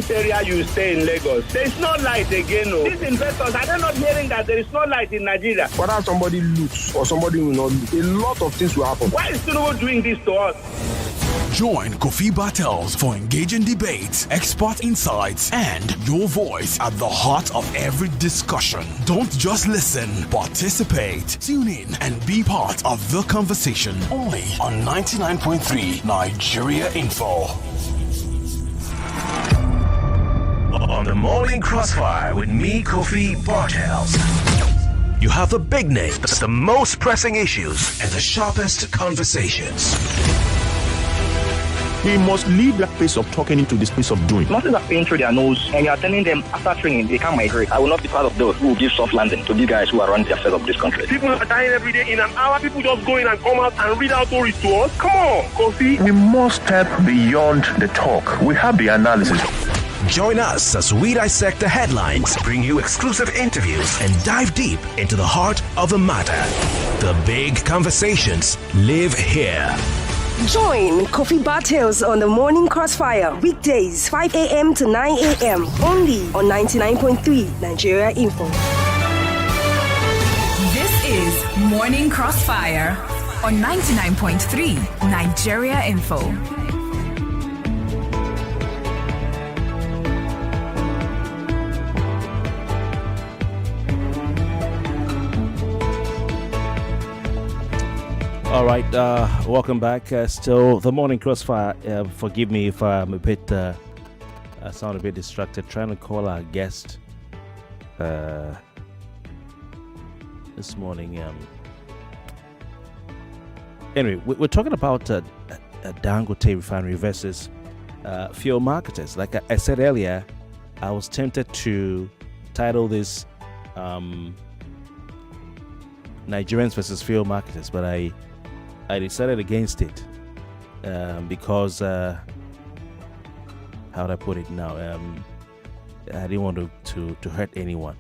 which area you stay in Lagos. There is no light again. No. These investors, are they not hearing that there is no light in Nigeria? Whether somebody loots or somebody will not loot, a lot of things will happen. Why is Tinubu doing this to us? Join Kofi Bartels for engaging debates, expert insights, and your voice at the heart of every discussion. Don't just listen, participate. Tune in and be part of the conversation. Only on 99.3 Nigeria Info. On the Morning Crossfire with me, Kofi Bartels. You have the big names, the most pressing issues, and the sharpest conversations. We must leave that place of talking into the space of doing. Nothing is paying through their nose, and you are telling them after training they can't migrate. I will not be part of those who will give soft landing to these guys who are running the affairs of this country. People are dying every day. In an hour, people just go in and come out and read out stories to us. Come on, Kofi. We must step beyond the talk. We have the analysis. Join us as we dissect the headlines, bring you exclusive interviews, and dive deep into the heart of the matter. The big conversations live here. Join Kofi Bartels on the Morning Crossfire, weekdays 5 a.m. to 9 a.m. only on 99.3 Nigeria Info. This is Morning Crossfire on 99.3 Nigeria Info. All right, welcome back. Still the Morning Crossfire. Forgive me if I'm a bit, I sound a bit distracted. Trying to call our guest this morning. Anyway, we're talking about Dangote refinery versus fuel marketers. Like I said earlier, I was tempted to title this Nigerians versus fuel marketers, but I decided against it because how would I put it now? I didn't want to hurt anyone.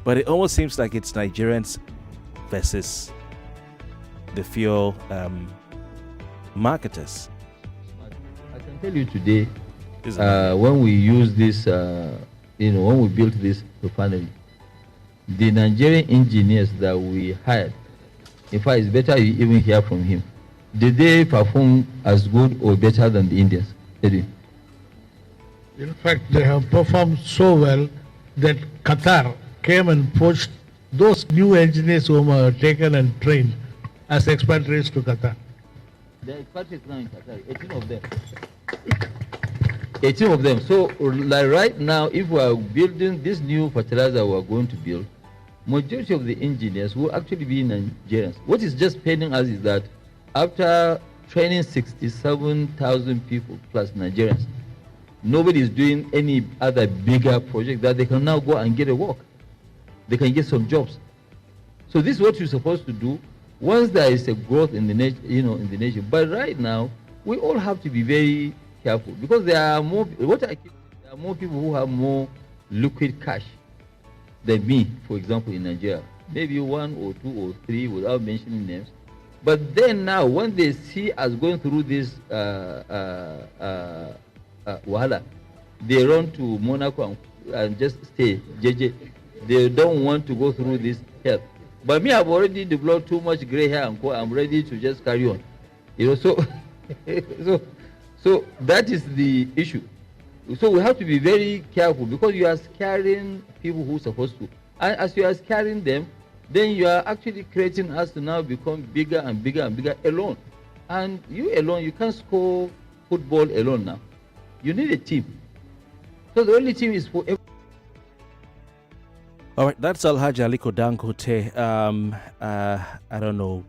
But it almost seems like it's Nigerians versus the fuel marketers. I can tell you today, when we use this, when we built this refinery, the Nigerian engineers that we hired, in fact, it's better you even hear from him. Did they perform as good or better than the Indians? Did they? In fact, they have performed so well that Qatar came and poached those new engineers who were taken and trained as expatriates to Qatar. The expatriates now in Qatar, 18 of them. 18 of them. So, like right now, if we are building this new fertilizer we are going to build, majority of the engineers will actually be Nigerians. What is just paining us is that after training 67,000 people plus Nigerians, nobody is doing any other bigger project that they can now go and get a work. They can get some jobs. So this is what you're supposed to do once there is a growth in the in the nation. But right now, we all have to be very careful because there are more. There are more people who have more liquid cash than me, for example, in Nigeria. Maybe 1 or 2 or 3 without mentioning names. But then now, when they see us going through this wahala, they run to Monaco and just stay. JJ. They don't want to go through this hell. But me, I've already developed too much gray hair and I'm ready to just carry on. So that is the issue. So we have to be very careful because you are scaring people who are supposed to. And as you are scaring them, then you are actually creating us to now become bigger and bigger and bigger alone. And you alone, you can't score football alone now. You need a team. So the only team is for everyone. All right, that's Alhaji Aliko Dangote. I don't know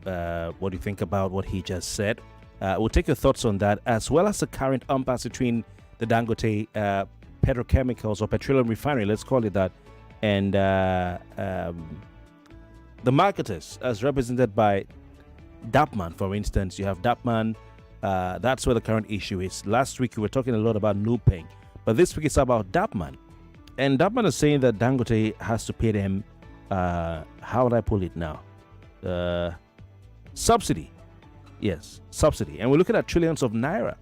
what you think about what he just said. We'll take your thoughts on that, as well as the current impasse between the Dangote petrochemicals or petroleum refinery, let's call it that, and the marketers, as represented by Dapman, for instance. You have Dapman. That's where the current issue is. Last week, we were talking a lot about Nupeng, but this week it's about Dapman. And Dapman is saying that Dangote has to pay them, how would I pull it now? Subsidy. Yes, subsidy. And we're looking at trillions of naira.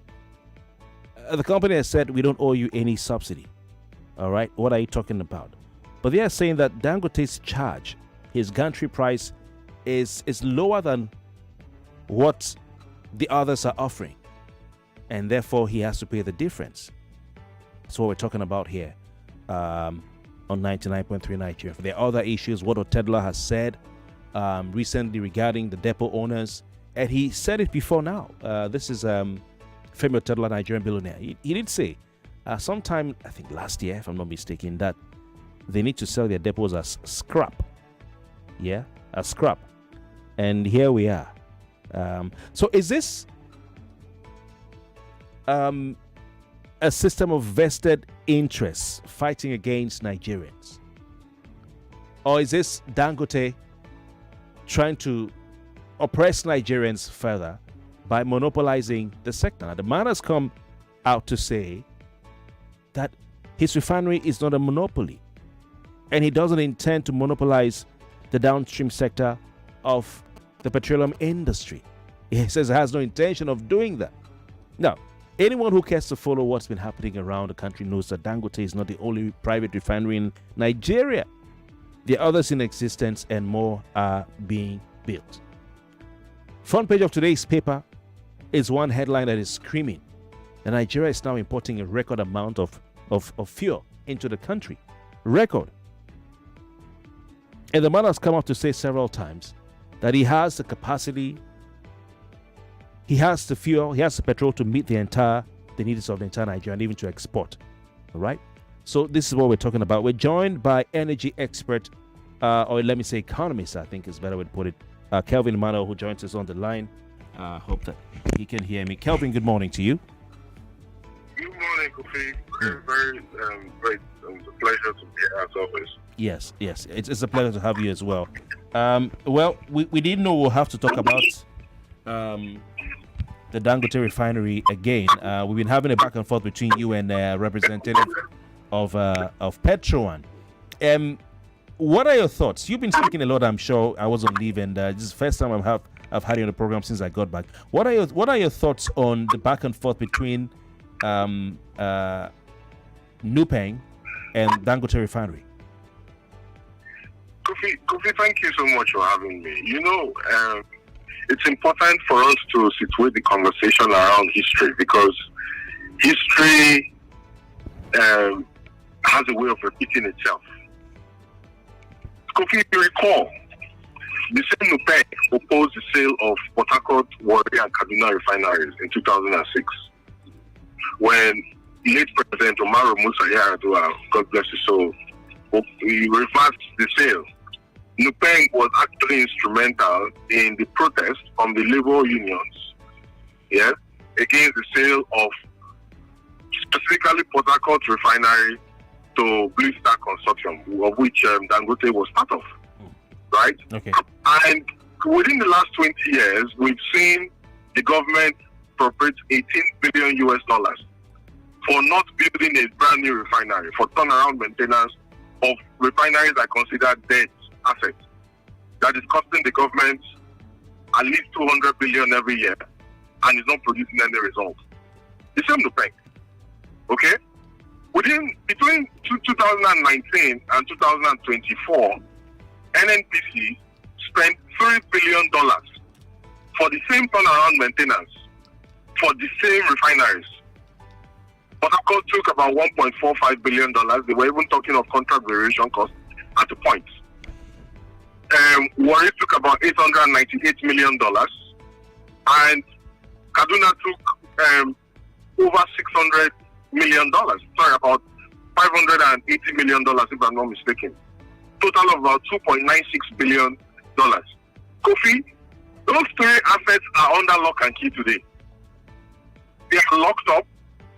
the company has said we don't owe you any subsidy. All right, what are you talking about? But they are saying that Dangote's charge, his gantry price, is lower than what the others are offering, and therefore he has to pay the difference. That's what we're talking about here on 99.3 Nigeria. There are other issues, what Otedla has said recently regarding the depot owners, and he said it before now. This is Femi Otedla, Nigerian billionaire. He did say sometime, I think last year, if I'm not mistaken, that they need to sell their depots as scrap. Yeah, as scrap. And here we are. So is this a system of vested interests fighting against Nigerians? Or is this Dangote trying to oppress Nigerians further by monopolizing the sector? Now, the man has come out to say that his refinery is not a monopoly, and he doesn't intend to monopolize the downstream sector of the petroleum industry. He says he has no intention of doing that. Now, anyone who cares to follow what's been happening around the country knows that Dangote is not the only private refinery in Nigeria. There are others in existence, and more are being built. Front page of today's paper is one headline that is screaming that Nigeria is now importing a record amount of fuel into the country. Record. And the man has come out to say several times that he has the capacity, he has the fuel, he has the petrol to meet the needs of the entire Nigeria, and even to export. All right? So this is what we're talking about. We're joined by energy expert, or let me say economist, I think is a better way to put it, Kelvin, Emmanuel, who joins us on the line. Hope that he can hear me. Kelvin, good morning to you. Good morning, Kofi. Very great. It's a pleasure to be here as always. Yes. It's a pleasure to have you as well. Well, we didn't know we'll have to talk about the Dangote refinery again. We've been having a back and forth between you and representative of Petroan. What are your thoughts? You've been speaking a lot, I'm sure. I was on leave, and this is the first time I've had you on the program since I got back. What are your thoughts on the back and forth between Nupeng and Dangote refinery? Kofi, thank you so much for having me. It's important for us to situate the conversation around history, because history has a way of repeating itself. Kofi, you recall, the same Nupeng opposed the sale of Port Harcourt, Warri, and Kaduna refineries in 2006, when late President Umaru Musa Yar'Adua, God bless his soul, he reversed the sale. Nupeng was actually instrumental in the protest from the labor unions, against the sale of specifically Port Harcourt refinery to Blue Star Consortium, of which Dangote was part of, right? Okay. And within the last 20 years, we've seen the government appropriate $18 billion for not building a brand new refinery, for turnaround maintenance of refineries that are considered dead assets. That is costing the government at least 200 billion every year, and is not producing any results. The same Nupeng. Okay? Between 2019 and 2024, NNPC spent $3 billion for the same turnaround maintenance for the same refineries. Port Harcourt took about $1.45 billion. They were even talking of contract variation costs at the point. Warri took about $898 million, and Kaduna took over $600 million. Sorry, about $580 million, if I'm not mistaken. Total of about $2.96 billion. Kofi, those three assets are under lock and key today. They are locked up.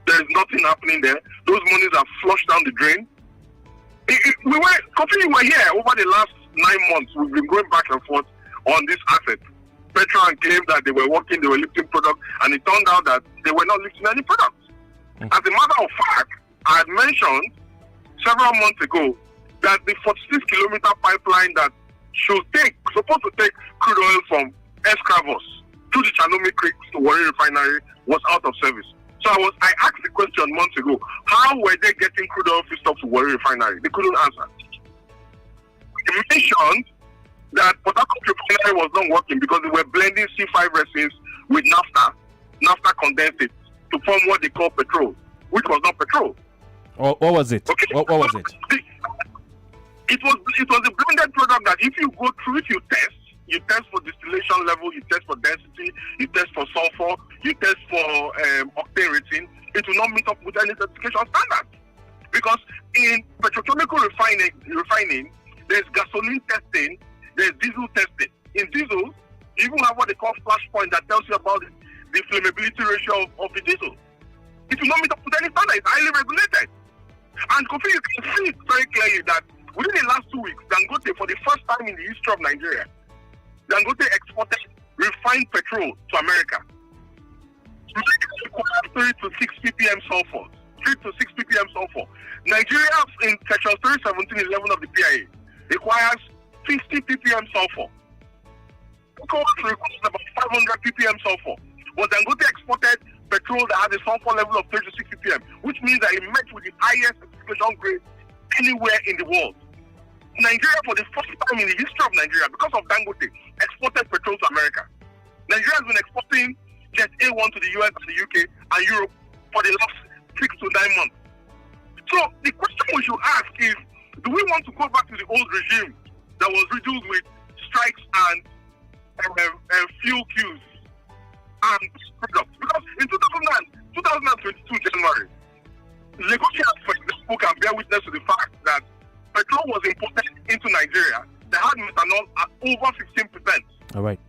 There is nothing happening there. Those monies are flushed down the drain. Kofi, you were here over the last 9 months. We've been going back and forth on this asset. Petroan claimed that they were working, they were lifting product, and it turned out that they were not lifting any product. As a matter of fact, I had mentioned several months ago that the 46-kilometer pipeline that supposed to take crude oil from Escravos to the Chanomi Creek to Warri Refinery was out of service. So I asked the question months ago, how were they getting crude oil feedstock to Warri Refinery? They couldn't answer. They mentioned that Port Harcourt Refinery was not working because they were blending C5 resins with naphtha condensate to form what they call petrol, which was not petrol. Oh, what was it? Okay. What was it? It was a blended product that if you go through, if you test for distillation level, you test for density, you test for sulfur, you test for octane rating, it will not meet up with any certification standards. Because in petrochemical refining, there's gasoline testing, there's diesel testing. In diesel, you even have what they call flash point that tells you about the flammability ratio of the diesel. It will not meet up with any standard. It's highly regulated. And Kofi, you can see it very clearly that within the last 2 weeks, Dangote, for the first time in the history of Nigeria, Dangote exported refined petrol to America. It requires 3 to 6 ppm sulfur. 3 to 6 ppm sulfur. Nigeria, in Section 317.11 of the PIA, requires 50 ppm sulfur. Kofi requires about 500 ppm sulfur. But Dangote exported petrol that had a sulfur level of 3 to 6 ppm, which means that it met with the highest certification grade anywhere in the world. Nigeria, for the first time in the history of Nigeria, because of Dangote, exported petrol to America. Nigeria has been exporting Jet A1 to the US and the UK and Europe for the last 6 to 9 months. So the question we should ask is, do we want to go back to the old regime that was riddled with strikes and fuel queues and products? Because in 2022 January, negotiators, for example, can bear witness to the fact that petrol was imported into Nigeria that had methanol at over 15%. All right.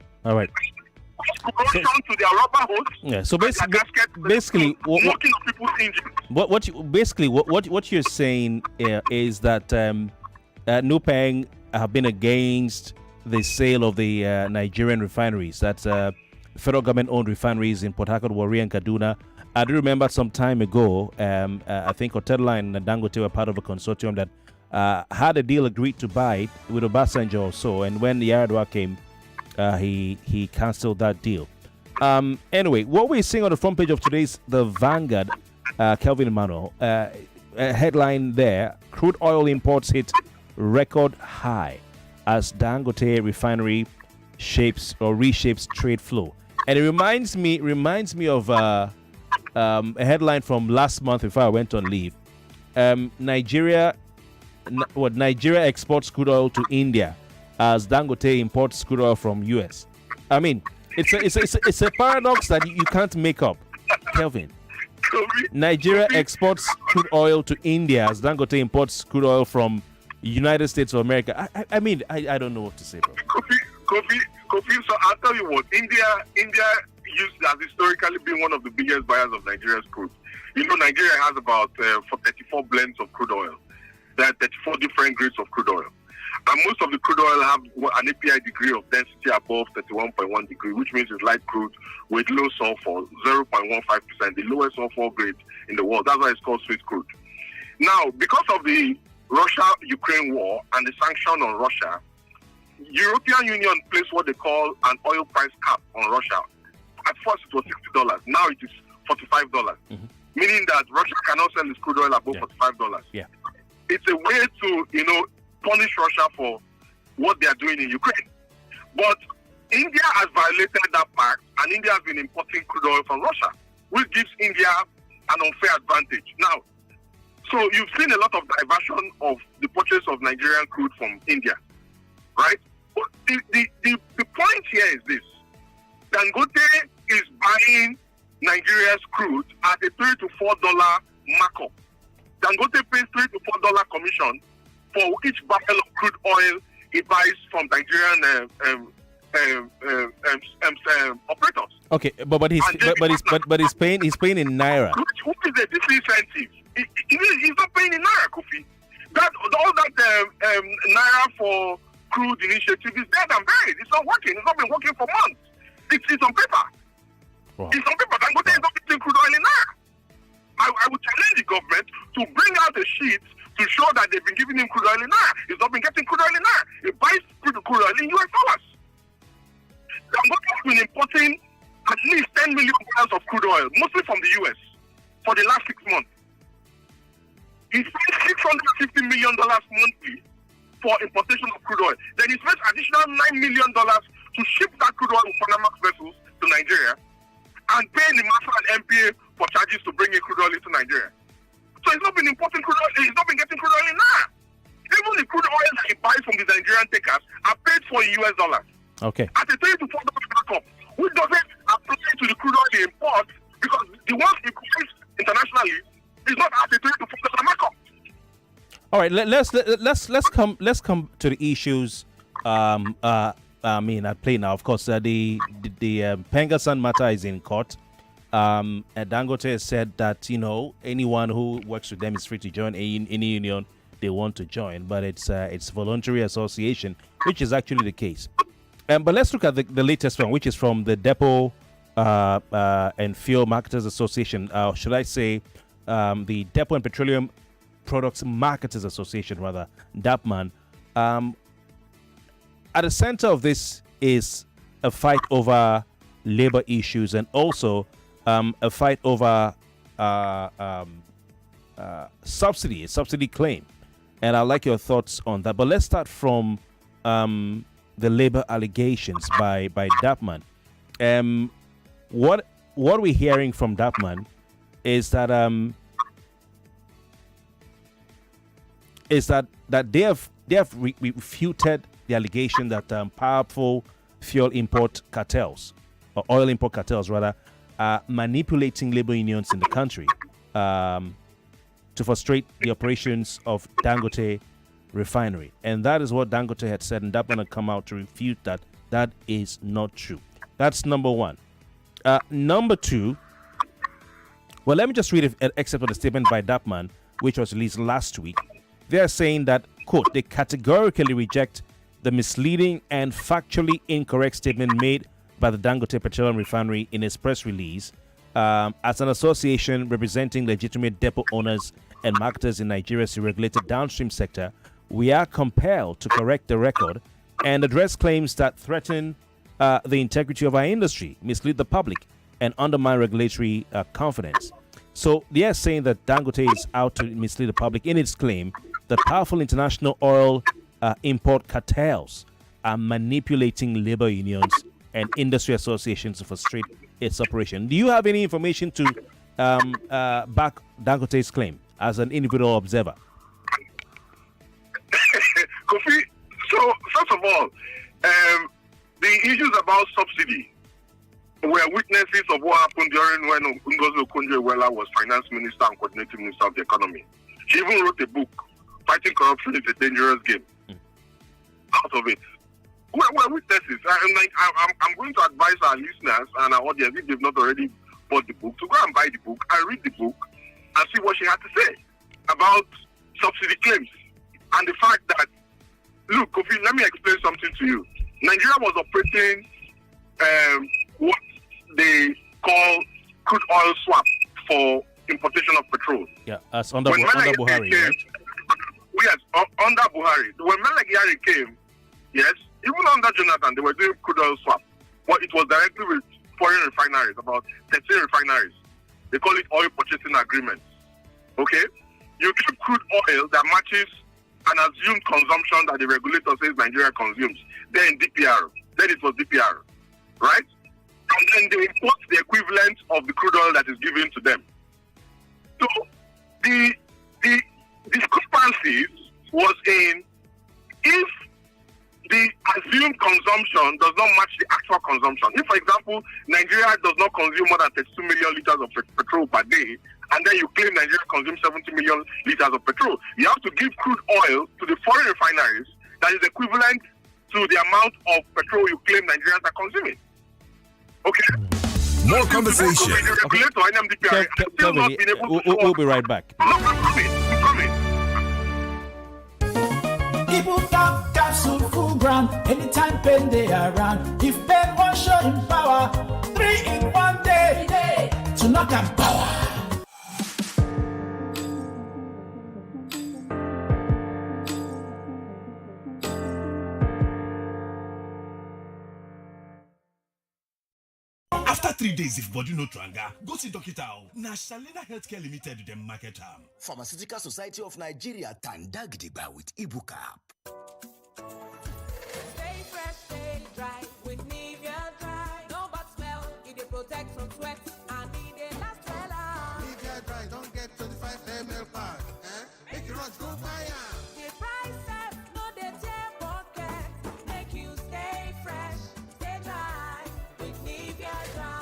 Corrosion to their rubber hose. Yeah. So basically, what you're saying is that Nupeng have been against the sale of the Nigerian refineries. That's federal government-owned refineries in Port Harcourt, Warri, and Kaduna. I do remember some time ago, I think Hotel and Dangote were part of a consortium that had a deal agreed to buy it with Obasanjo or so, and when the Yaradua came, he cancelled that deal. Anyway, what we're seeing on the front page of today's The Vanguard, Kelvin Emmanuel, headline there, crude oil imports hit record high as Dangote refinery reshapes trade flow. And it reminds me of a headline from last month before I went on leave. Nigeria exports crude oil to India as Dangote imports crude oil from US. I mean, it's a paradox that you can't make up, Kelvin. Nigeria exports crude oil to India as Dangote imports crude oil from United States of America. I mean, I don't know what to say, bro. Kofi, so I'll tell you what, India has historically been one of the biggest buyers of Nigeria's crude. You know, Nigeria has about 34 blends of crude oil. There are 34 different grades of crude oil. And most of the crude oil have an API degree of density above 31.1 degree, which means it's light crude with low sulfur, 0.15%, the lowest sulfur grade in the world. That's why it's called sweet crude. Now, because of the Russia-Ukraine war and the sanction on Russia, European Union placed what they call an oil price cap on Russia. At first it was $60. Now it is $45. Mm-hmm. Meaning that Russia cannot sell its crude oil above $45. Yeah. It's a way to, punish Russia for what they are doing in Ukraine. But India has violated that pact, and India has been importing crude oil from Russia, which gives India an unfair advantage. Now, so you've seen a lot of diversion of the purchase of Nigerian crude from India, right? But the point here is this. Dangote is buying Nigeria's crude at a $3 to $4 markup. Dangote pays $3 to $4 commission for each barrel of crude oil he buys from Nigerian operators. Okay, but he's paying in naira. Which is a disincentive. He's not paying in naira, Kofi. All that naira for crude initiative is dead and buried. It's not working. It's not been working for months. It's on paper. Wow. It's on paper. Dangote is not getting crude oil in naira. I would challenge the government to bring out a sheet to show that they've been giving him crude oil in naira. He's not been getting crude oil in naira. He buys crude oil in US dollars. Dangote has been importing at least 10 million barrels of crude oil, mostly from the US. for the last 6 months. He spent $650 million monthly for importation of crude oil. Then he spent additional $9 million to ship that crude oil with Panamax vessels to Nigeria and pay NIMASA and MPA for charges to bring in crude oil into Nigeria. So he's not been importing crude oil, he's not been getting crude oil in now. Even the crude oil that he buys from the Nigerian takers are paid for in US dollars. Okay. At a $3 to $4 markup, which doesn't apply to the crude oil he imports because the ones he buys internationally is not at a $3 to $4 markup. All right, let's come to the issues. At play now. Of course, the Pengasan matter is in court. And Dangote has said that anyone who works with them is free to join any union they want to join, but it's voluntary association, which is actually the case. But let's look at the latest one, which is from the Depot and Fuel Marketers Association. Should I say the Depot and Petroleum Products Marketers Association, rather, DAPMAN. At the center of this is a fight over labor issues and also a fight over subsidy claim. And I'd like your thoughts on that. But let's start from the labor allegations by DAPMAN. What we're hearing from DAPMAN is that they have refuted the allegation that powerful fuel import cartels, or oil import cartels rather, are manipulating labor unions in the country to frustrate the operations of Dangote refinery. And that is what Dangote had said, and DAPMAN had come out to refute that. That is not true. That's number one. Number two, well, let me just read an excerpt of the statement by DAPMAN, which was released last week. They are saying that, quote, they categorically reject the misleading and factually incorrect statement made by the Dangote Petroleum Refinery in its press release. As an association representing legitimate depot owners and marketers in Nigeria's regulated downstream sector, we are compelled to correct the record and address claims that threaten the integrity of our industry, mislead the public, and undermine regulatory confidence. So they are saying that Dangote is out to mislead the public in its claim that powerful international oil import cartels are manipulating labor unions and industry associations to frustrate its operation. Do you have any information to back Dangote's claim as an individual observer? Kofi, so first of all, the issues about subsidy were witnesses of what happened during when Ngozi Okonjo-Iweala was finance minister and coordinating minister of the economy. She even wrote a book, Fighting Corruption is a Dangerous Game. Out of it. We're witnesses. I'm going to advise our listeners and our audience, if they've not already bought the book, to go and buy the book and read the book and see what she had to say about subsidy claims. And the fact that, look, Kofi, let me explain something to you. Nigeria was operating what they call crude oil swap for importation of petrol. Yeah, as under Buhari, came, right? Yes, under Buhari. When Melek came, yes, even under Jonathan, they were doing crude oil swap. But it was directly with foreign refineries, about 13 refineries. They call it oil purchasing agreements. Okay? You keep crude oil that matches an assumed consumption that the regulator says Nigeria consumes. Then DPR. Then it was DPR. Right? And then they import the equivalent of the crude oil that is given to them. So the discrepancies was in if the assumed consumption does not match the actual consumption. If, for example, Nigeria does not consume more than 32 million liters of petrol per day, and then you claim Nigeria consumes 70 million liters of petrol, you have to give crude oil to the foreign refineries that is equivalent to the amount of petrol you claim Nigerians are consuming. Okay? More conversation. The regulator, NMDPI, still not been able to we'll be right back. I'm coming. People come capsule full ground anytime pen they around. If pen won't show in power, 3 in 1 day to knock and power. After 3 days if body no tranga, go see doctor. Na Shalina Healthcare Limited dem market am. Pharmaceutical Society of Nigeria Tandagdiba with Ibucap. Stay fresh, stay dry with Nivea Dry. No bad smell, it dey protect from sweat and it dey last well. Nivea Dry don't get 25 ml pack. Make you rush go buy am. The price set no dey tear pocket. Make you stay fresh, stay dry with Nivea Dry.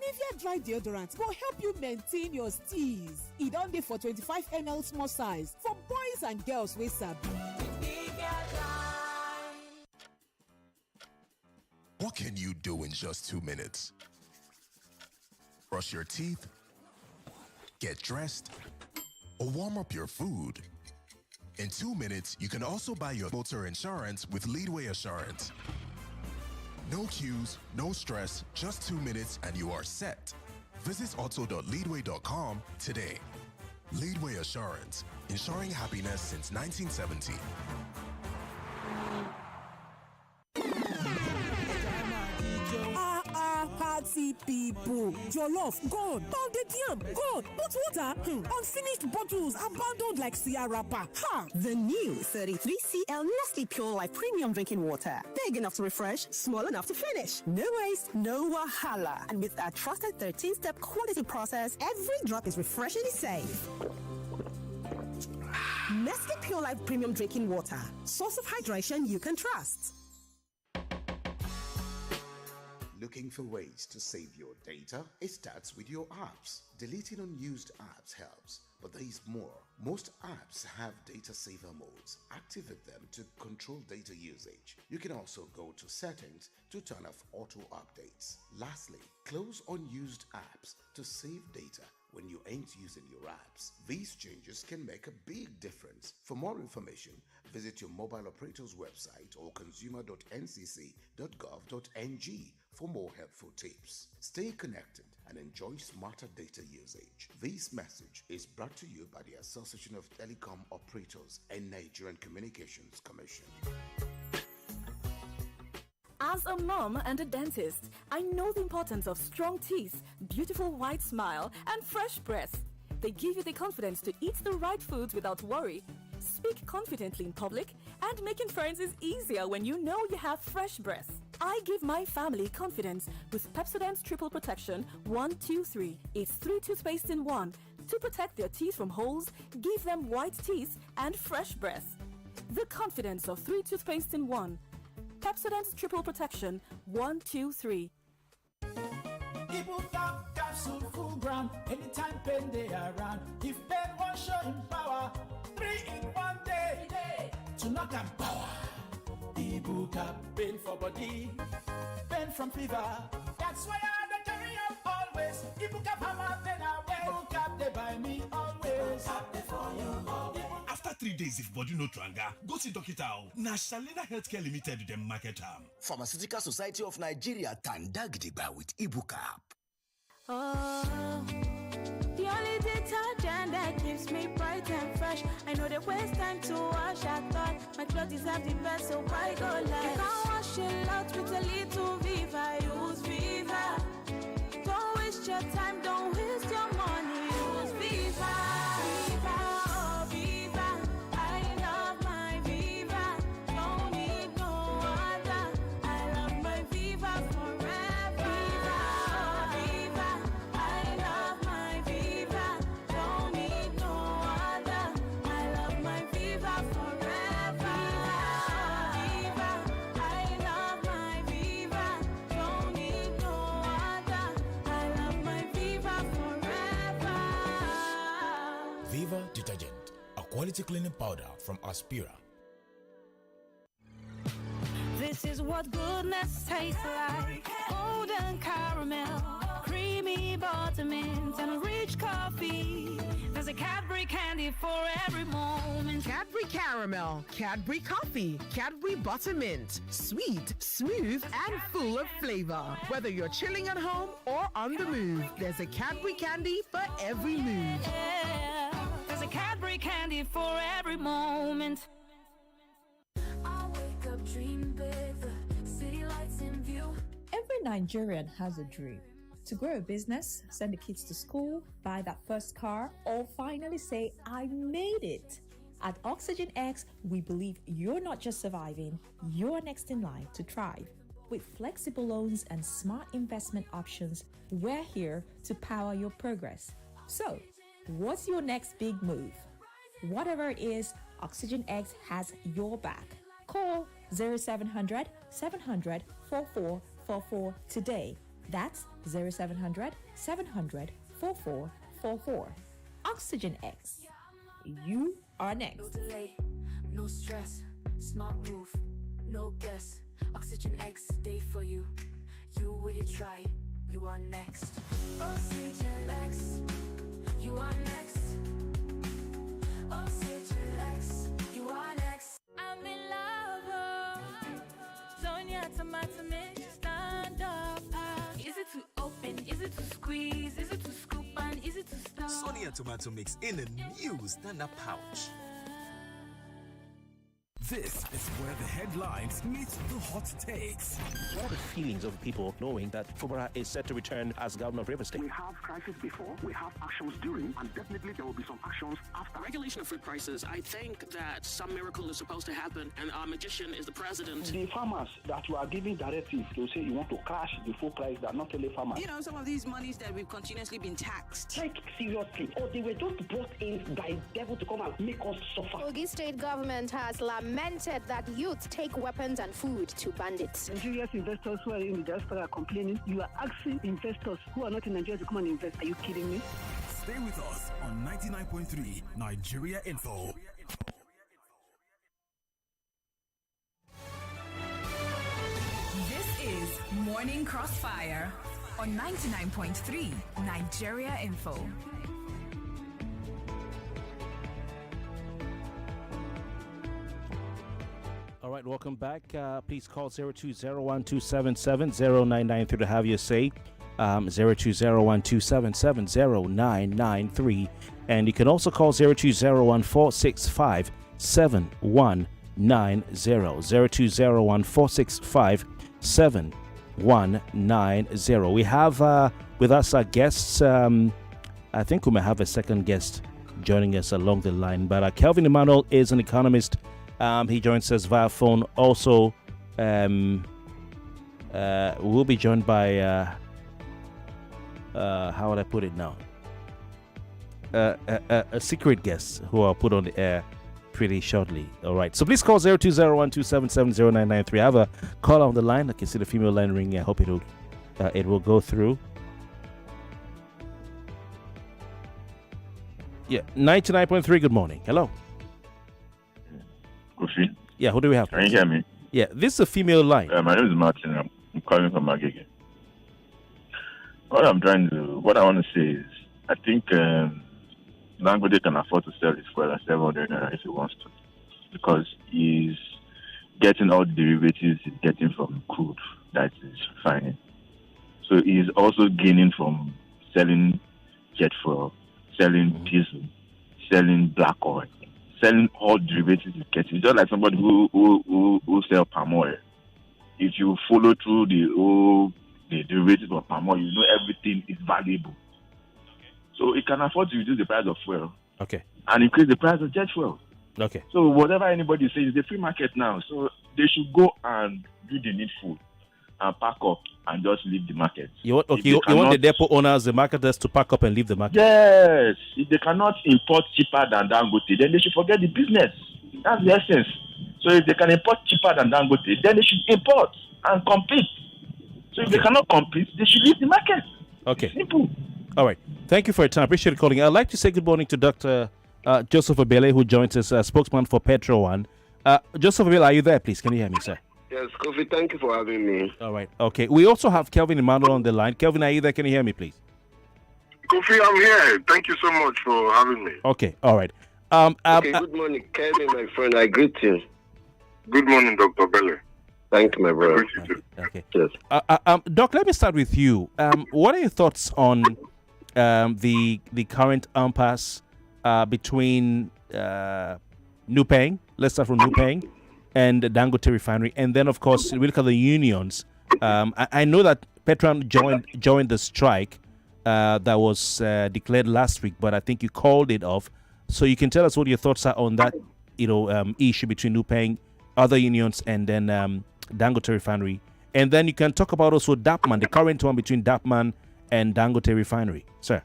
Nivea Dry deodorant will help you maintain your steez. It don dey for 25 ml small size for boys and girls wey sabi. What can you do in just 2 minutes? Brush your teeth, get dressed, or warm up your food. In 2 minutes, you can also buy your motor insurance with Leadway Assurance. No queues, no stress, just 2 minutes and you are set. Visit auto.leadway.com today. Leadway Assurance, ensuring happiness since 1970. Party people, jollof gone, pounded yam gone, but water, unfinished bottles abandoned like Sia wrapper. Ha! The new 33cl Nestle Pure Life Premium Drinking Water. Big enough to refresh, small enough to finish. No waste, no wahala. And with our trusted 13-step quality process, every drop is refreshingly safe. Nestle Pure Life Premium Drinking Water. Source of hydration you can trust. Looking for ways to save your data? It starts with your apps. Deleting unused apps helps, but there is more. Most apps have data saver modes. Activate them to control data usage. You can also go to settings to turn off auto updates. Lastly, close unused apps to save data when you ain't using your apps. These changes can make a big difference. For more information, visit your mobile operator's website or consumer.ncc.gov.ng for more helpful tips. Stay connected and enjoy smarter data usage. This message is brought to you by the Association of Telecom Operators and Nigerian Communications Commission. As a mom and a dentist, I know the importance of strong teeth, beautiful white smile, and fresh breath. They give you the confidence to eat the right foods without worry, speak confidently in public, and making friends is easier when you know you have fresh breath. I give my family confidence with Pepsodent's Triple Protection 1, 2, 3. It's 3 toothpaste in 1 to protect their teeth from holes, give them white teeth, and fresh breath. The confidence of 3 toothpaste in 1. Pepsodent's Triple Protection 1, 2, 3. Ibucap capsule full ground. Anytime pain they around. If pain won't show in power, 3 in 1 day. To knock and power. Ibucap pain for body, pain from fever. That's why I carry up always. Ibucap hammer pain away. Ibucap they buy me always. Ibucap they for you always. After 3 days if body no tranga, go see doctor. Na Shalina Healthcare Limited dem market am. Pharmaceutical Society of Nigeria Tandagdiba with Ibucap. Oh, the only detergent that keeps me bright and fresh. I know they waste time to wash. I thought my clothes have the best, so why go like? You can't wash a lot with a little Viva. Use Viva. Don't waste your time, don't waste your money. Use Viva. Viva, oh Viva. I love my Viva. Don't need no other. I love my Viva forever. Viva, oh Viva. I love my Viva. Don't need no other. I love my Viva forever. Viva, I love my Viva. Don't need no other. I love my Viva forever. Viva Detergent, a quality cleaning powder from Aspira. This is what goodness tastes like. Golden caramel, creamy buttermint, and rich coffee. There's a Cadbury candy for every moment. Cadbury caramel, Cadbury coffee, Cadbury buttermint. Sweet, smooth, and full of flavor. Whether you're chilling at home or on the move, there's a Cadbury candy for every mood. Yeah, there's a Cadbury candy for every moment. I wake up dreaming big, the city lights in view. Every Nigerian has a dream. To grow a business, send the kids to school, buy that first car, or finally say, I made it. At Oxygen X, we believe you're not just surviving, you're next in line to thrive. With flexible loans and smart investment options, we're here to power your progress. So, what's your next big move? Whatever it is, Oxygen X has your back. Call 0700 700 4444 today. That's 0700 700 4444. Oxygen X. You are next. No delay, no stress, smart move, no guess. Oxygen X, day for you. You will try, you are next. Oxygen X, you are next. Oxygen X, you are next. I'm in love, Sonia tomato mix, stand up. Is it to open, is it to squeeze, is it to scoop and is it to stop? Sonia tomato mix in a new stand-up pouch. This is where the headlines meet the hot takes. What are the feelings of people knowing that Fubara is set to return as governor of Rivers State? We have crisis before, we have actions during, and definitely there will be some actions after. Regulation of food prices, I think that some miracle is supposed to happen, and our magician is the president. The farmers that you are giving directives to say you want to crash the full price, they are not only farmers. You know, some of these monies that we've continuously been taxed. Take seriously, or they were just brought in by devil to come and make us suffer. Kogi state government has lamented that youth take weapons and food to bandits. Nigeria's investors who are in the diaspora are complaining. You are asking investors who are not in Nigeria to come and invest. Are you kidding me? Stay with us on 99.3 Nigeria Info. This is Morning Crossfire on 99.3 Nigeria Info. All right, welcome back. Please call 0201277099 to have your say. 0201277099, and you can also call 0201465719 0201465719. We have with us our guests. I think we may have a second guest joining us along the line, but Kelvin Emmanuel is an economist. He joins us via phone. Also, we'll be joined by how would I put it now? A secret guest who I'll put on the air pretty shortly. All right. So please call 0201277099. I have a call on the line. I can see the female line ringing. I hope it will go through. Yeah, 99.3. Good morning. Hello. Kofi. Yeah, who do we have? Can you hear me? Yeah, this is a female line. My name is Martin. I'm calling from Agege. What I want to say is, I think Dangote can afford to sell his fuel at 700 naira if he wants to, because he's getting all the derivatives he's getting from crude that is refining. So he's also gaining from selling jet fuel, selling diesel, selling black oil, selling all derivatives he's getting. It's just like somebody who sell palm oil. If you follow through the derivatives of palm oil, you know everything is valuable. So it can afford to reduce the price of fuel. Okay. And increase the price of jet fuel. Okay. So whatever anybody says, it's a free market now. So they should go and do the needful and pack up and just leave the market. You want the depot owners, the marketers to pack up and leave the market? Yes. If they cannot import cheaper than Dangote, then they should forget the business. That's the essence. So if they can import cheaper than Dangote, then they should import and compete. So if they cannot compete, they should leave the market. Okay. Simple. All right. Thank you for your time. Appreciate you calling. I'd like to say good morning to Dr. Joseph Abele, who joins us, spokesman for Petro One. Joseph Abele, are you there, please? Can you hear me, sir? Yes, Kofi, thank you for having me. All right. Okay. We also have Kelvin Emmanuel on the line. Kelvin, are you there? Can you hear me, please? Kofi, I'm here. Thank you so much for having me. Okay. All right. Good morning, Kelvin, my friend. I greet you. Good morning, Dr. Bele. Thank you, my brother. Okay. Yes. Doc, let me start with you. What are your thoughts on the current impasse between Nupeng? Let's start from Nupeng and the Dangote refinery, and then of course we look at the unions. I know that Petron joined the strike that was declared last week, but I think you called it off. So you can tell us what your thoughts are on that, issue between NUPENG, other unions, and then Dangote Refinery. And then you can talk about also DAPMAN, the current one between DAPMAN and Dangote Refinery. Sir.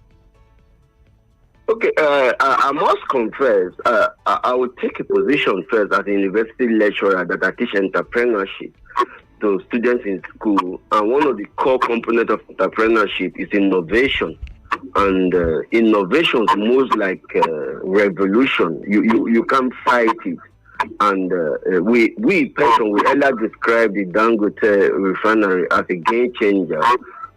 Okay, I must confess, I will take a position first as a university lecturer that I teach entrepreneurship to students in school. And one of the core components of entrepreneurship is innovation. And innovation moves like revolution. You can't fight it. And we earlier described the Dangote refinery as a game changer.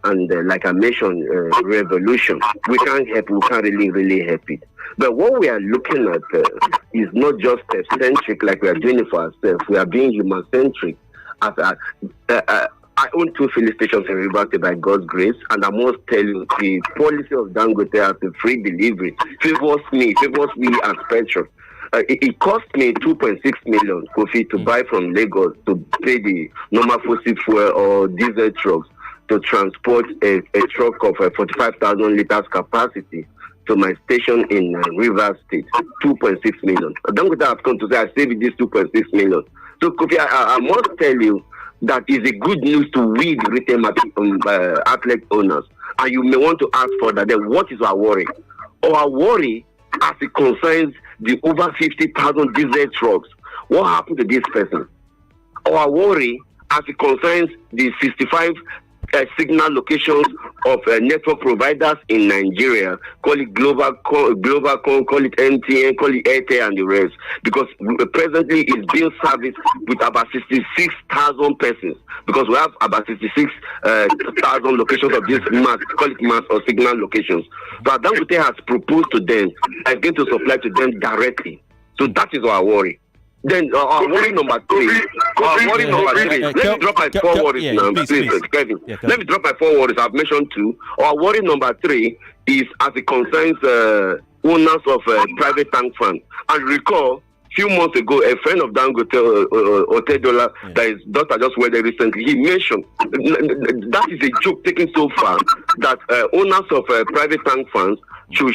And like I mentioned, revolution. We can't really help it. But what we are looking at is not just centric like we are doing it for ourselves. We are being human-centric. I own 2 filling stations in Rivers by God's grace, and I must tell you, the policy of Dangote as a free delivery favors me as petrol. It cost me 2.6 million, Kofi, to buy from Lagos to pay the normal fossil fuel or diesel trucks to transport a truck of 45,000 liters capacity to my station in Rivers State. 2.6 million. Dangote has come to say I saved this 2.6 million. So, Kofi, I must tell you, that is a good news to we, the retail outlet owners. And you may want to ask further, then what is our worry? Our worry, as it concerns the over 50,000 diesel trucks, what happened to this person? Our worry, as it concerns the 65 signal locations of network providers in Nigeria, call it Globacom, call it MTN, call it Airtel and the rest, because presently it's being serviced with about 66,000 persons, because we have about 66,000 locations of this mass, call it mass or signal locations. So Dangote has proposed to them, I'm going to supply to them directly. So that is our worry. Then worry number 3. Let me drop my 4 worries now, please, Kelvin. Let me drop my 4 worries. I've mentioned 2. Our worry number 3 is as it concerns owners of private tank funds. And recall, few months ago, a friend of Dangote, Otedola, that his daughter just wedded recently, he mentioned that is a joke taken so far that owners of private tank funds should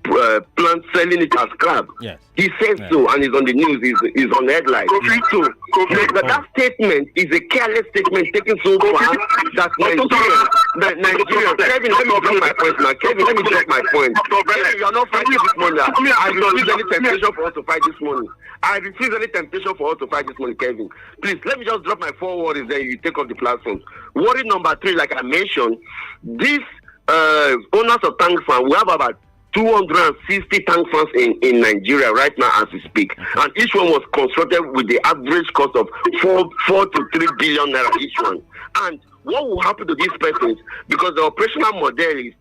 plan selling it as scrap. Yes. He says so, and he's on the news, he's on headlines. So that statement is a careless statement taken so far that Nigeria. Kevin, let me drop my point now. Kevin, let me drop my point. Kevin, you are not fighting this morning. I refuse any temptation for us to fight this morning. I refuse any temptation for us to fight this morning, Kevin. Please, let me just drop my 4 worries, then you take off the platforms. Worry number 3, like I mentioned, this owners of tank farm, we have about 260 tank farms in Nigeria right now as we speak, and each one was constructed with the average cost of 4 to 3 billion naira each one. And what will happen to these persons, because the operational model is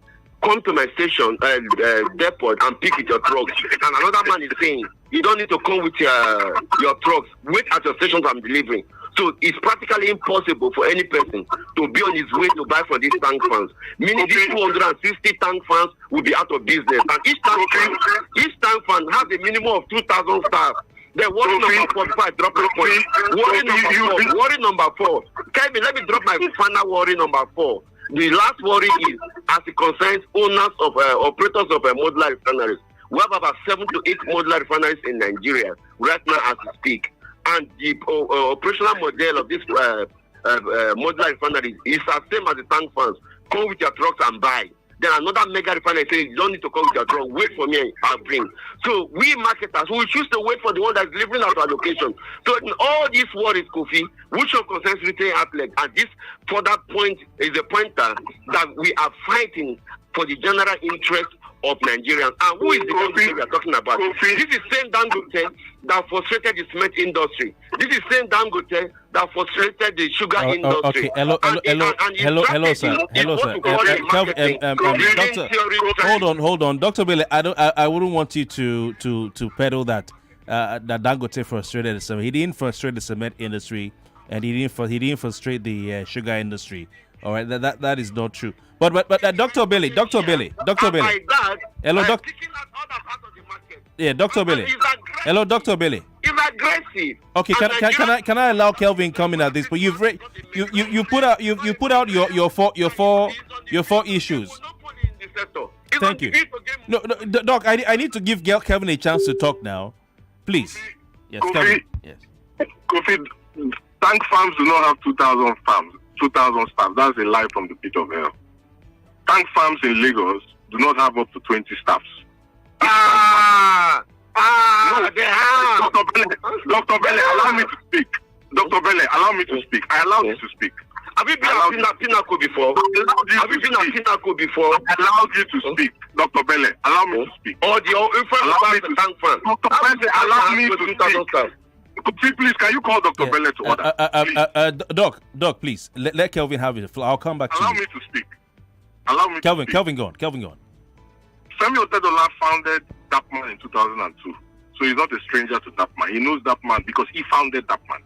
come to my station depot and pick with your trucks, and another man is saying you don't need to come with your trucks, wait at your stations I'm delivering. So it's practically impossible for any person to be on his way to buy from these tank farms. Meaning these 260 tank farms will be out of business. And each tank farm has a minimum of 2,000 staff. Then worry number 4 before I drop my point. Worry number 4. Kevin, let me drop my final worry number 4. The last worry is as it concerns owners of operators of modular refineries. We have about 7 to 8 modular refineries in Nigeria right now as we speak. And the operational model of this modular refinery is the same as the tank farms. Come with your trucks and buy. Then another mega refinery says you don't need to come with your truck. Wait for me, I'll bring. So we marketers, we choose to wait for the one that's delivering out our location. So in all these worries, Kofi, which of concerns retail outlet, and this further point is a pointer that we are fighting for the general interest of Nigerians. And who is the country we are talking about? This is same Dangote that frustrated the cement industry. This is same Dangote that frustrated the sugar industry. Okay, hello, sir. Hello, sir. Kelvin, Doctor, hold on. Dr. Bailey, I wouldn't want you to peddle that Dangote frustrated the cement. He didn't frustrate the cement industry, and he didn't frustrate the sugar industry. All right, that is not true. But Dr. Bailey. Hello, Doctor. Yeah, Dr. Bailey. Hello, Dr. Bailey. It's aggressive. massive. Okay, can I allow Kelvin come in at this? But you put out your four issues. Thank you. No, Doc, I need to give Kelvin a chance to talk now, please. Yes, Kofi, Kelvin. Yes. Kofi, tank farms do not have 2,000 farms, 2,000 staff. That's a lie from the pit of hell. Tank farms in Lagos do not have up to 20 staffs. They have. Dr. Bele, allow me to speak. Dr. Bele, allow me to speak. I allow you to speak. Have you been at Pinnacle before? Have you been at Pinnacle before? I allowed you to speak. Dr. Bele, allow me to speak. Or the tank farm. Dr. Bele, allow me to speak. Please, can you call Dr. Bele to order? Doc, please, let Kelvin have it. I'll come back to you. Allow me to speak. Allow me Kelvin, to speak. Kelvin, go on. Femi Otedola founded Dapman in 2002. So he's not a stranger to Dapman. He knows Dapman because he founded Dapman.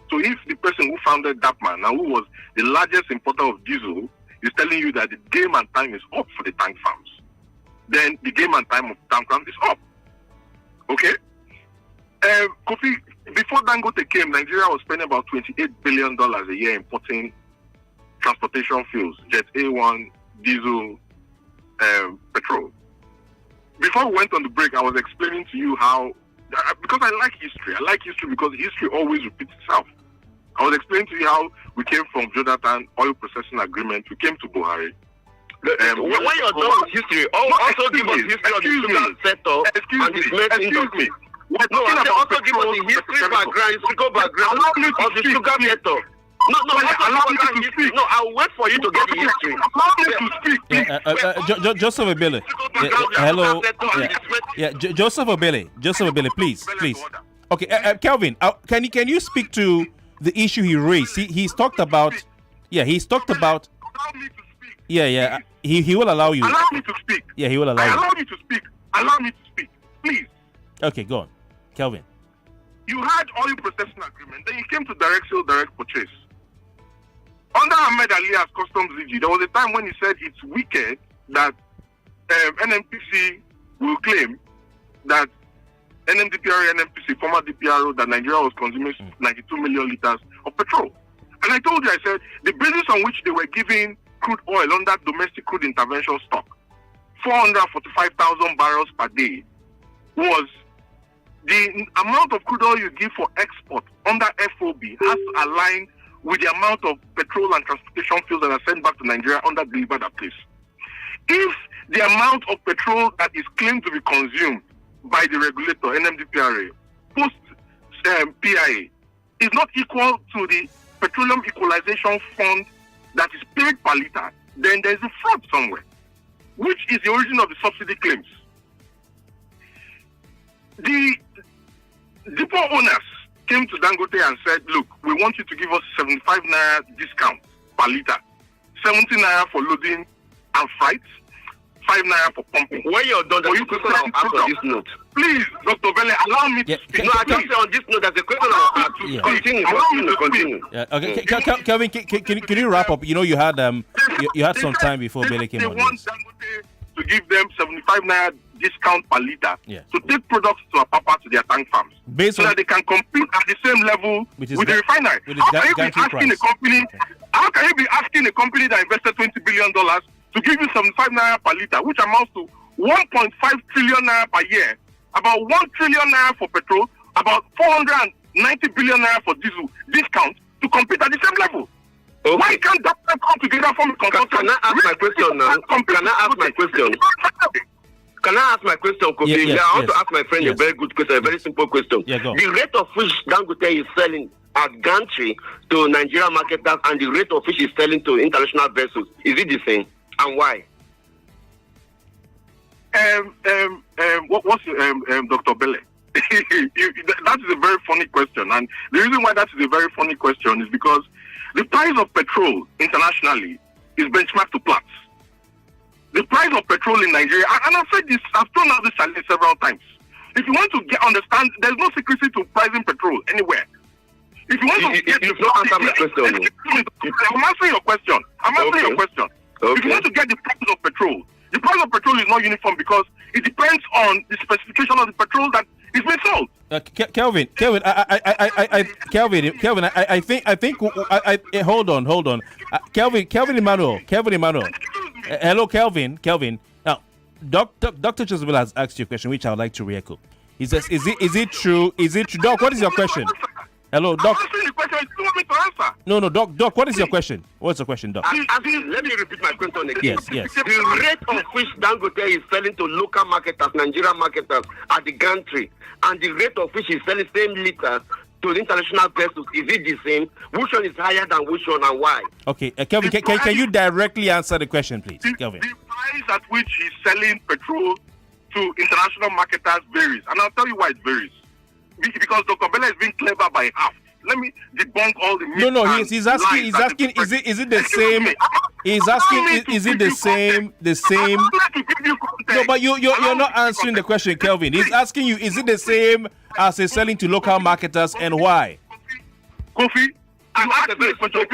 So if the person who founded Dapman and who was the largest importer of diesel is telling you that the game and time is up for the tank farms, then the game and time of tank farms is up. Okay? Kofi, before Dangote came, Nigeria was spending about $28 billion a year importing transportation fuels, Jet A1, diesel, petrol. Before we went on the break, I was explaining to you how, because I like history. I like history because history always repeats itself. I was explaining to you how we came from Jonathan oil processing agreement, we came to Buhari. When you're done with history, also give us history of the sugar sector and its main industry. Also give us the historical background of the sugar sector. No, I'll wait for you to get the history. Allow me to speak. Joseph Obele. Hello. Joseph Obele, please. Okay, Kelvin, can you speak to the issue he raised? He's talked about. Yeah, he's talked about. Yeah. He will allow you. Allow me to speak. Yeah, he will allow you. Allow me to speak. Allow me to speak, please. Okay, go on, Kelvin. You had oil processing agreement, then you came to direct sale, direct purchase. Under Ahmed Ali as customs DG, there was a time when he said it's wicked that NNPC will claim that NMDPRA, NNPC, former DPRO, that Nigeria was consuming 92 million liters of petrol. And I told you, I said, the basis on which they were giving crude oil under domestic crude intervention stock, 445,000 barrels per day, was the amount of crude oil you give for export under FOB has to align with the amount of petrol and transportation fuels that are sent back to Nigeria under delivered at place. If the amount of petrol that is claimed to be consumed by the regulator, NMDPRA, post PIA, is not equal to the Petroleum Equalization Fund that is paid per liter, then there is a fraud somewhere, which is the origin of the subsidy claims. The depot owners came to Dangote and said, look, we want you to give us 75 naira discount per liter, 70 naira for loading and freight, 5 naira for pumping. When you're done, there's a question I'll ask on this note. Please, Dr. Bele, allow me to speak. No, I just say on this note, there's a question I'll ask. Continue. Yeah, okay, Kelvin, can you wrap up? You know, you had some time before Bele came on. They want Dangote to give them 75 naira discount per liter to take products to Apapa to their tank farms, so that they can compete at the same level with the refinery. How can you be asking a company that invested $20 billion to give you 75 naira per liter, which amounts to 1.5 trillion naira per year, about 1 trillion naira for petrol, about 490 billion naira for diesel discount to compete at the same level? Okay. Why can't that come together from a consultant? Can I ask my question now? Can I ask my question? Can I ask my question, Kofi? Yes, I want to ask my friend a very good question, a very simple question. Yeah, go. The rate of which Dangote is selling at gantry to Nigerian marketers and the rate of which is selling to international vessels, is it the same? And why? What's Dr. Bele? That is a very funny question, and the reason why that is a very funny question is because the price of petrol internationally is benchmarked to Platts. The price of petrol in Nigeria, and I've said this, I've thrown out this challenge several times. If you want to understand, there's no secrecy to pricing petrol anywhere. If you want you've not answered my question. I'm answering your question. If you want to get the price of petrol is not uniform because it depends on the specification of the petrol that is being sold. Kelvin, Kelvin, hold on. Kelvin Emmanuel. Hello, Kelvin. Now, Dr. Joseph has asked you a question, which I would like to re-echo. He says, "Is it true? Doc, what is your question?" Hello, Doc. I'm answering the question. You want me to answer? No, Doc. What is your question? What's the question, Doc? Let me repeat my question again. Yes. The rate of which Dangote is selling to local marketers, Nigerian marketers at the gantry, and the rate of which he's selling same liter to the international vessels, is it the same? Which one is higher than which one and why? Okay, Kelvin, can you directly answer the question, please, Kelvin? The price at which he's selling petrol to international marketers varies, and I'll tell you why it varies. Because Dr. Bella is being clever by half. Let me debunk all the myths. No, he's asking, is it the same? He's asking, is it the same? No, but you're not answering the question, Kelvin. He's asking you, is it the same as he's selling to local marketers, and why? Kofi, I asked a very simple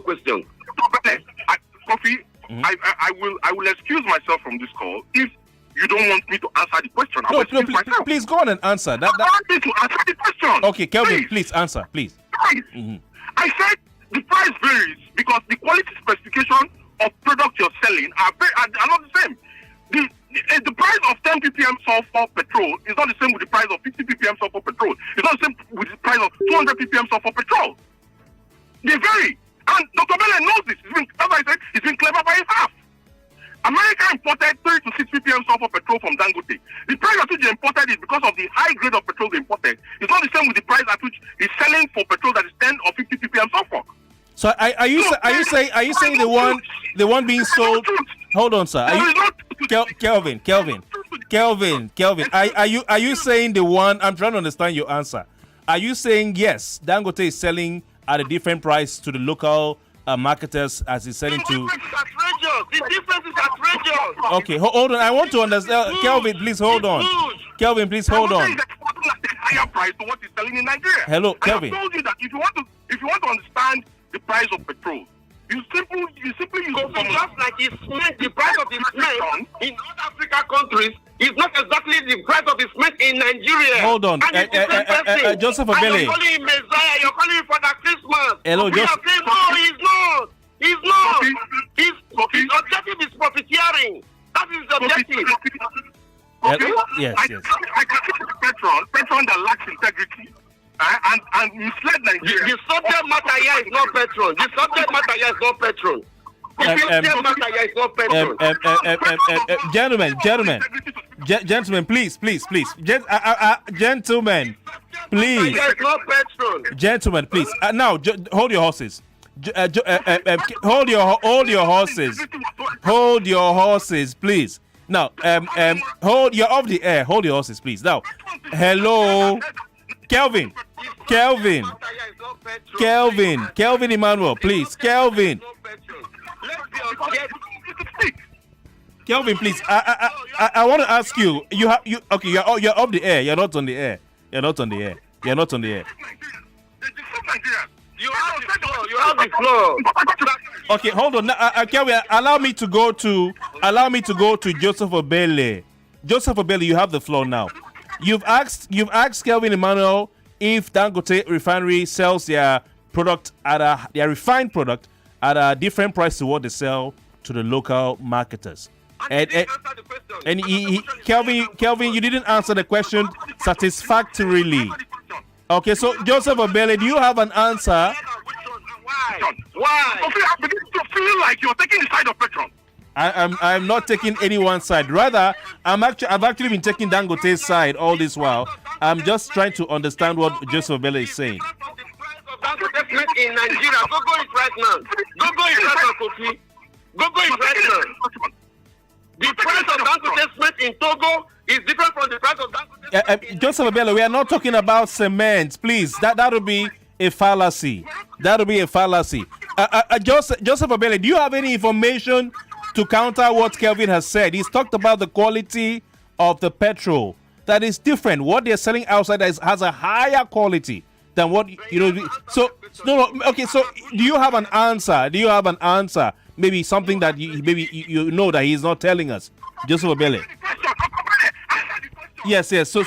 question. Kofi, I will excuse myself from this call if you don't want me to answer the question. Please go on and answer. I want me to answer the question. Okay, Kelvin, please answer, please. Mm-hmm. I said the price varies because the quality specification of products you're selling are not the same. The price of 10 ppm sulfur petrol is not the same with the price of 50 ppm sulfur petrol. It's not the same with the price of 200 ppm sulfur petrol. They vary. And Dr. Bella knows this. That's why I said he's been clever by half. America imported 30 to 6 ppm sulfur petrol from Dangote. The price at which they imported it because of the high grade of petrol they imported. It's not the same with the price at which he's selling for petrol that is 10 or 50 ppm sulfur. So are you saying the one being sold? Hold on, sir. Kelvin. Are you saying the one? I'm trying to understand your answer. Are you saying yes, Dangote is selling at a different price to the local marketers as he's selling to? The difference is outrageous. Okay, hold on. I want to understand. Kelvin, please hold on. Kelvin, please hold on. Higher price to what he's selling in Nigeria. Hello, Kelvin. I told you that if you want to understand the price of petrol, you simply use just like the price of the cement in North Africa countries is not exactly the price of the cement in Nigeria. Hold on, Joseph Obele. You're calling him Messiah. You're calling him Father Christmas. Hello, Joseph. No, he's not. He's not. His objective is profiteering. That is the objective. Okay? Yes. I can petrol that lacks integrity and misled Nigeria. The subject matter here is not petrol. The subject matter here is not petrol. Gentlemen, please. Gentlemen, please. Gentlemen, please. Now, hold your horses. Hold your horses, please. Now, you're off the air. Hold your horses, please. Now, hello, Kelvin Emmanuel, please, Kelvin, please. I want to ask you. You're off the air. You're not on the air. You have the floor. Okay, hold on. Kelvin, allow me to go to Joseph Obele. Joseph Obele, you have the floor now. You've asked Kelvin Emmanuel if Dangote refinery sells their product their refined product at a different price to what they sell to the local marketers. And Kelvin, you didn't answer the question satisfactorily. Okay, so Joseph Obele, do you have an answer? Why? I begin to feel like you're taking the side of petrol. I'm not taking anyone's side. Rather, I've actually been taking Dangote's side all this while. I'm just trying to understand what Joseph Obele is saying. Dangote in Nigeria. Go it right now. Kofi. Go it right now. The price of Dangote cement in Togo is different from the price of Dangote. Joseph Obele, we are not talking about cement, please. That would be a fallacy. Joseph Obele, do you have any information to counter what Kelvin has said? He's talked about the quality of the petrol that is different. What they're selling outside has a higher quality than what So okay. So do you have an answer? Maybe something that you know that he's not telling us, Joseph Obele. Yes. So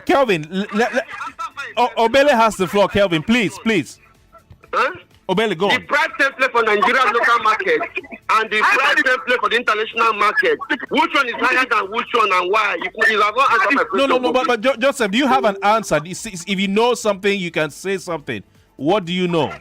Kelvin, Obele has the floor. Kelvin, please. Huh? Obele, go the on. price template for Nigerian local market and the price template for the international market. Which one is higher than which one and why? You have not answered my question. No, but Joseph, do you have an answer? If you know something, you can say something. What do you know?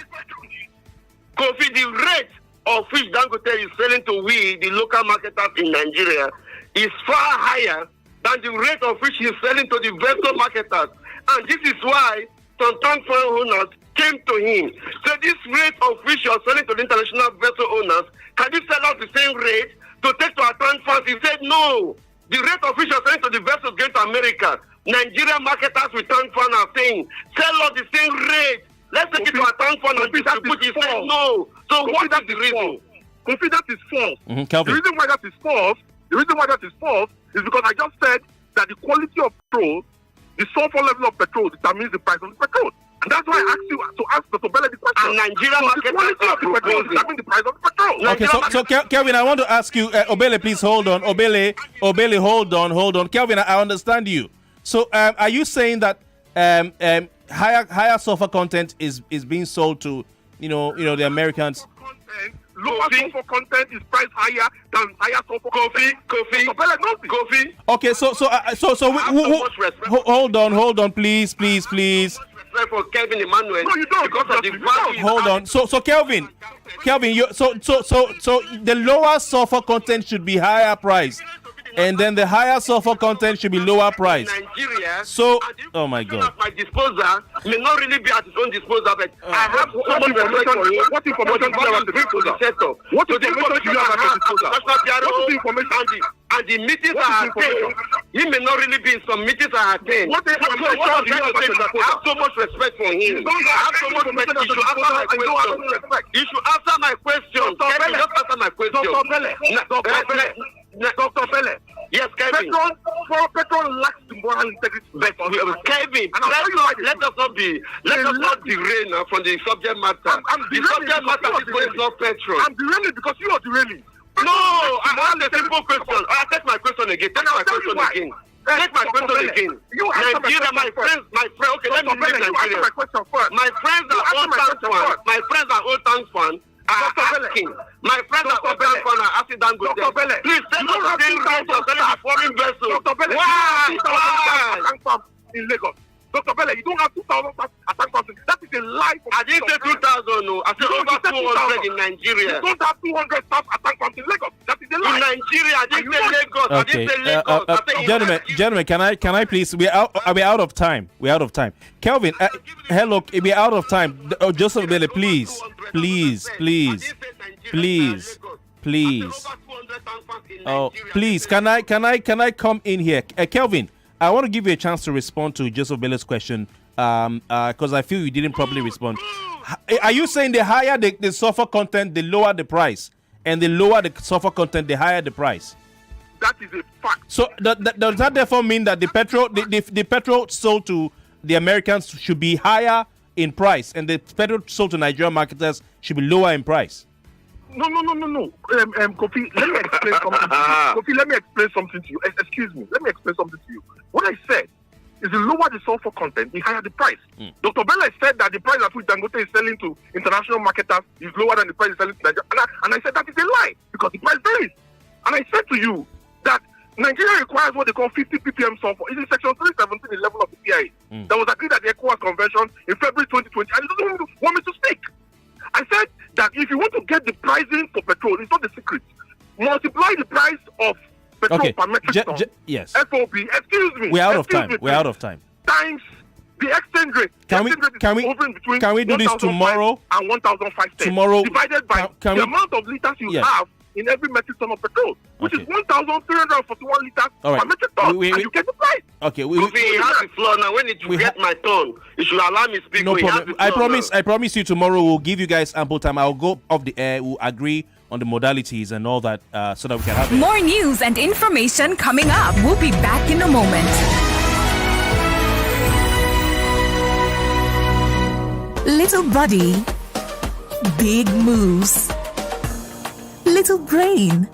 Kofi, the rate of which Dangote is selling to we, the local marketers in Nigeria, is far higher than the rate of which he is selling to the vessel marketers. And this is why some tank farm owners came to him. So this rate of which you are selling to the international vessel owners, can you sell out the same rate to take to our tank farms? He said no. The rate of which you are selling to the vessels going to America, Nigerian marketers with tank farm are saying, sell out the same rate. Let's take it to our tank farm and distribute. He said no. So what is the reason? Kofi, that is false. Kelvin. The reason why that is false is because I just said that the quality of petrol, the sulfur level of petrol determines the price of the petrol. And that's why I asked you to ask Dr. Bella the question. And Nigerian market the quality of the petrol determines the price of the petrol. Okay, so Kelvin, I want to ask you, Obele, please hold on. Obele, hold on. Kelvin, I understand you. So, are you saying that higher sulfur content is being sold to the Americans? Lower sulfur content is priced higher than higher sulfur content. Kofi. Okay, so hold on, please. For Kelvin Emmanuel, no, you don't. Because of the value. Hold on. So Kelvin, so the lower sulfur content should be higher priced, and then the higher sulfur content should be lower priced. Nigeria. So, oh my God. My disposal may not really be at his own disposal, but I have so much respect for him. What information do you have at the disposal? What information do you have at the disposal? What is the information? And the meetings I attend, he may not really be in some meetings I attend. What information do you have at the disposal? I have so much respect for him. I have so much respect. You should answer my question. You should answer my question. Just answer my question. Dr. Belle. Yes, Kelvin. Petrol lacks the moral integrity. But Kelvin, let us not derail now from the subject matter. The subject matter is not petrol. I'm derailing because you are derailing. No, I have a simple question. I take my question again. Take my question again. Nigeria, my friends. Okay, let me leave Nigeria. My friends are old tank fans. My friends are old tank fans. Asking. My friends are old tank fans are asking Dangote. Please tell us the same right of selling the foreign vessel. Why? In Lagos. Dr. Bella, you don't have 2,000 tank farms. That is a lie. I didn't say 2,000, no. I said over 200 in Nigeria. You don't have 200 tank farms in Lagos. That is a lie. In Nigeria, I didn't say Lagos. Okay. I didn't say Lagos. Gentlemen, can I please? We're out of time. Kelvin, hello. We're out of time. Joseph Bele, please. Oh, please. Can I come in here, Kelvin? I want to give you a chance to respond to Joseph Belle's question because I feel you didn't properly respond. Are you saying the higher the sulfur content, the lower the price, and the lower the sulfur content, the higher the price? That is a fact. So does that therefore mean that the petrol sold to the Americans should be higher in price, and the petrol sold to Nigerian marketers should be lower in price? No. Kofi, let me explain something to you. Kofi, let me explain something to you. Excuse me. Let me explain something to you. What I said is the lower the sulfur content, the higher the price. Dr. Bella said that the price at which Dangote is selling to international marketers is lower than the price is selling to Nigeria. And I said that is a lie because the price varies. And I said to you that Nigeria requires what they call 50 ppm sulfur. It's in section 317, the level of the PIA. That was agreed at the ECOWAS convention in February 2020. And it doesn't want me to speak. I said that if you want to get the pricing for petrol, it's not the secret. Multiply the price of petrol per metric ton. Yes. FOB. Excuse me. We're out of time. Times the exchange rate. Can we do this tomorrow? And 1,510. Tomorrow. Divided by the amount of liters you have in every metric ton of petrol, which is 1,341 liters per metric ton, and you get the price. Okay. He has the floor now. When it will get my turn, you should allow me speak. No problem. I promise you tomorrow we'll give you guys ample time. I'll go off the air. We'll agree on the modalities and all that so that we can have it. More news and information coming up. We'll be back in a moment. Little body, big moves. Little brain,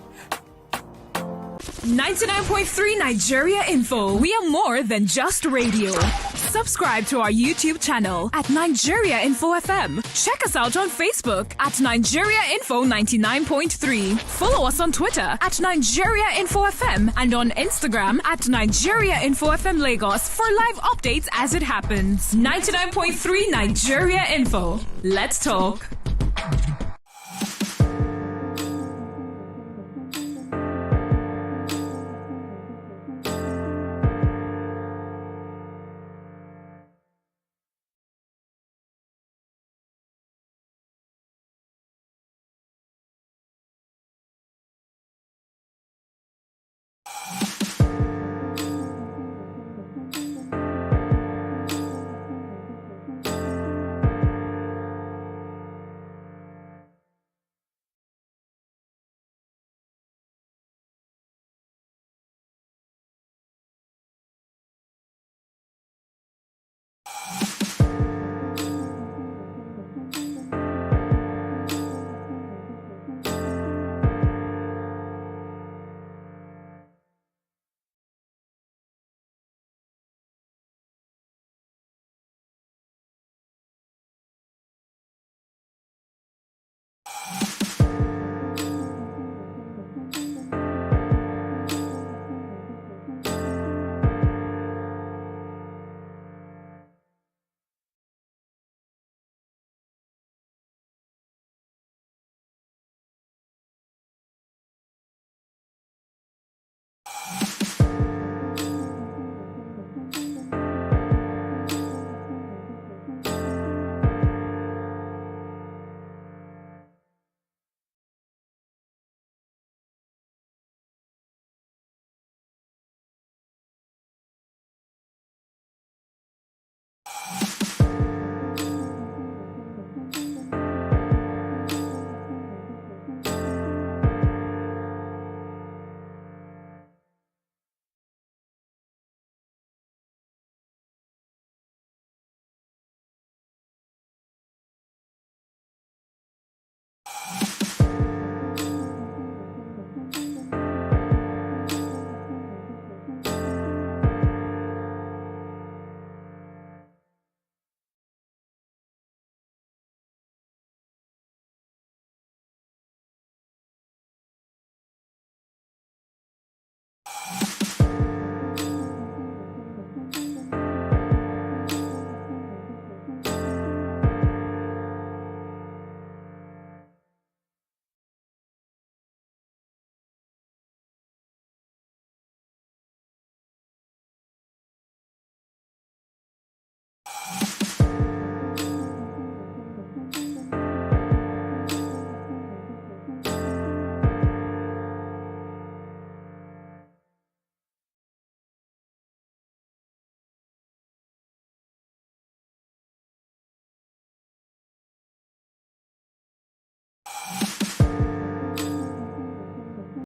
99.3 Nigeria Info. We are more than just radio. Subscribe to our YouTube channel at Nigeria Info FM. Check us out on Facebook at Nigeria Info 99.3. Follow us on Twitter at Nigeria Info FM and on Instagram at Nigeria Info FM Lagos for live updates as it happens. 99.3 Nigeria Info. Let's talk.